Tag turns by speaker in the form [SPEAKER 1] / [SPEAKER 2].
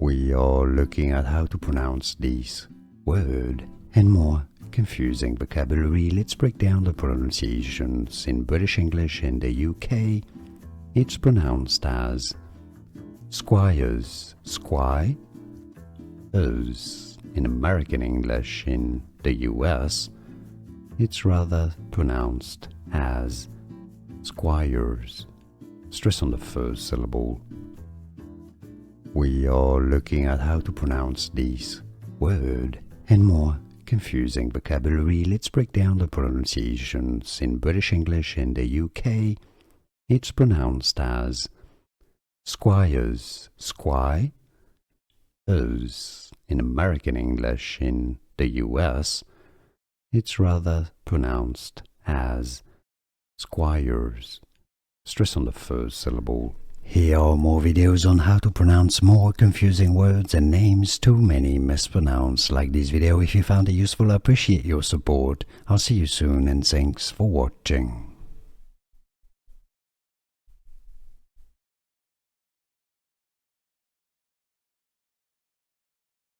[SPEAKER 1] We are looking at how to pronounce these word and more confusing vocabulary. Let's break down the pronunciations. In British English in the UK, it's pronounced as squires, squires. In American English in the US, it's rather pronounced as squires. Stress on the first syllable. We are looking at how to pronounce these word and more confusing vocabulary. Let's break down the pronunciations. In British English in the UK, it's pronounced as squires, squires. In American English in the US, it's rather pronounced as squires. Stress on the first syllable. Here are more videos on how to pronounce more confusing words and names too many mispronounced. Like this video if you found it useful. I appreciate your support. I'll see you soon and thanks for watching.